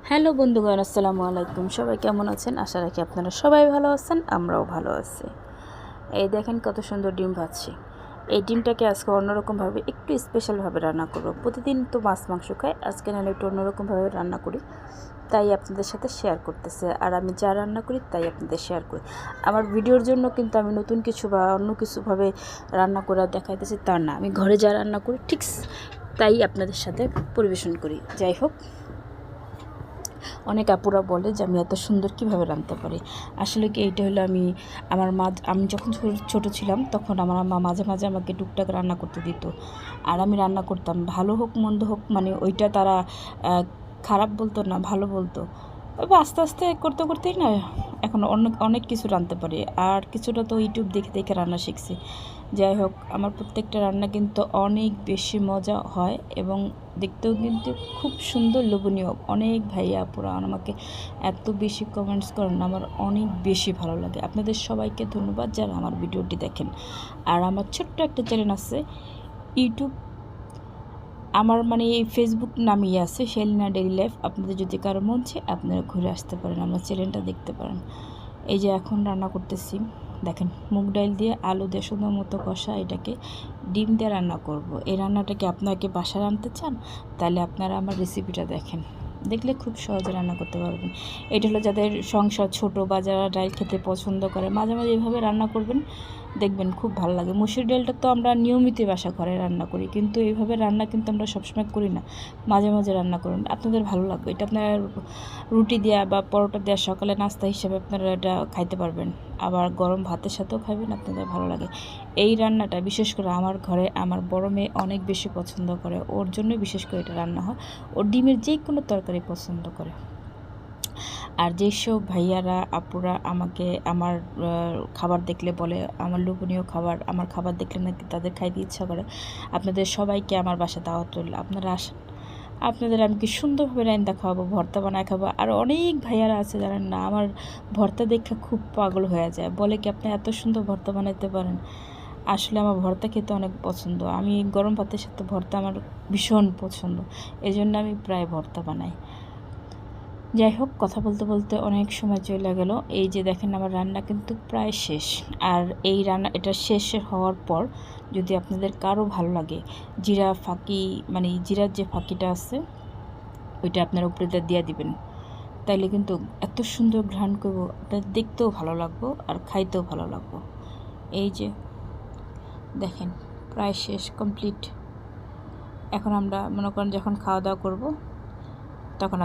Hello বন্ধুগণ, আসসালামু আলাইকুম। সবাই কেমন আছেন? আশা রাখি আপনারা সবাই ভালো আছেন, আমরাও ভালো আছি। এই দেখেন কত সুন্দর ডিম ভাজছি। এই ডিমটাকে আজকে অন্যরকমভাবে একটু স্পেশালভাবে রান্না করব। প্রতিদিন তো মাছ মাংস খাই, আজকে নাহলে একটু অন্যরকমভাবে রান্না করি, তাই আপনাদের সাথে শেয়ার করতেছে। আর আমি যা রান্না করি তাই আপনাদের শেয়ার করি। আমার ভিডিওর জন্য কিন্তু আমি নতুন কিছু বা অন্য কিছুভাবে রান্না করে দেখাইতেছি তা না, আমি ঘরে যা রান্না করি ঠিক তাই আপনাদের সাথে পরিবেশন করি। যাই হোক, অনেক আপুরা বলে যে আমি এত সুন্দর কীভাবে রাঁধতে পারি। আসলে কি, এইটা হলো আমি যখন ছোট ছিলাম তখন আমার মা মাঝে মাঝে আমাকে টুকটাক রান্না করতে দিত, আর আমি রান্না করতাম। ভালো হোক মন্দ হোক, মানে ওইটা তারা খারাপ বলতো না, ভালো বলতো। তবে আস্তে আস্তে করতে করতেই না এখন অনেক অনেক কিছু রাঁধতে পারি, আর কিছুটা তো ইউটিউব দেখে দেখে রান্না শিখছি। যাই হোক, আমার প্রত্যেকটা রান্না কিন্তু অনেক বেশি মজা হয় এবং দেখতেও কিন্তু খুব সুন্দর, লোভনীয়। অনেক ভাইয়া আপুরা আমাকে এত বেশি কমেন্টস করেন, আমার অনেক বেশি ভালো লাগে। আপনাদের সবাইকে ধন্যবাদ যারা আমার ভিডিওটি দেখেন। আর আমার ছোট্ট একটা চ্যানেল আছে ইউটিউব, আমার মানে এই ফেসবুক নামেই আছে, শেলিনা ডেইলি লাইফ। আপনাদের যদি কারো মন চায় আপনারা ঘুরে আসতে পারেন, আমার চ্যানেলটা দেখতে পারেন। এই যে এখন রান্না করতেছি, দেখেন মুগ ডাল দিয়ে আলু দিয়ে সুন্দর মতো কষা, এটাকে ডিম দিয়ে রান্না করব। এই রান্নাটাকে আপনাকে বাসায় রাঁধতে চান তাহলে আপনারা আমার রেসিপিটা দেখেন, দেখলে খুব সহজে রান্না করতে পারবেন। এটা হলো যাদের সংসার ছোট বা যারা ডাল খেতে পছন্দ করে, মাঝে মাঝে এভাবে রান্না করবেন, দেখবেন খুব ভালো লাগে। মসুর ডালটা তো আমরা নিয়মিত বাসা ঘরে রান্না করি, কিন্তু এইভাবে রান্না কিন্তু আমরা সবসময় করি না, মাঝে মাঝে রান্না করুন, আপনাদের ভালো লাগবে। এটা আপনার রুটি দেওয়া বা পরোটা দেওয়া সকালে নাস্তা হিসেবে আপনারা এটা খাইতে পারবেন, আবার গরম ভাতের সাথেও খাবেন, আপনাদের ভালো লাগে। এই রান্নাটা বিশেষ করে আমার ঘরে আমার বড় মেয়ে অনেক বেশি পছন্দ করে, ওর জন্য বিশেষ করে এটা রান্না হয়। ও ডিমের যে কোনো তরকারি পছন্দ করে। আর যেসব ভাইয়ারা আপুরা আমাকে আমার খাবার দেখলে বলে আমার লোভনীয় খাবার, আমার খাবার দেখলে নাকি তাদের খাইতে ইচ্ছা করে, আপনাদের সবাইকে আমার বাসা দাওয়াত রইল, আপনারা আসেন। আপনাদের আমি কি সুন্দরভাবে রান্না খাওয়াবো, ভর্তা বানায় খাবো। আর অনেক ভাইয়ারা আছে জানেন না, আমার ভর্তা দেখে খুব পাগল হয়ে যায়, বলে কি আপনি এত সুন্দর ভর্তা বানাইতে পারেন। আসলে আমার ভর্তা খেতে অনেক পছন্দ, আমি গরম ভাতের সাথে ভর্তা আমার ভীষণ পছন্দ, এই জন্য আমি প্রায় ভর্তা বানাই। যাই হোক, কথা বলতে বলতে অনেক সময় চলে গেল। এই যে দেখেন আমার রান্না কিন্তু প্রায় শেষ। আর এই রান্না এটা শেষ হওয়ার পর যদি আপনাদের কারো ভালো লাগে, জিরা ফাঁকি, মানে জিরার যে ফাঁকিটা আছে ওইটা আপনারা উপরে দিয়ে দিবেন, তাইলে কিন্তু এত সুন্দর ঘ্রাণ করবো, আপনাদের দেখতেও ভালো লাগবো আর খাইতেও ভালো লাগবো। এই যে দেখেন প্রায় শেষ, কমপ্লিট। এখন আমরা মনে করেন যখন খাওয়া দাওয়া করবো তখন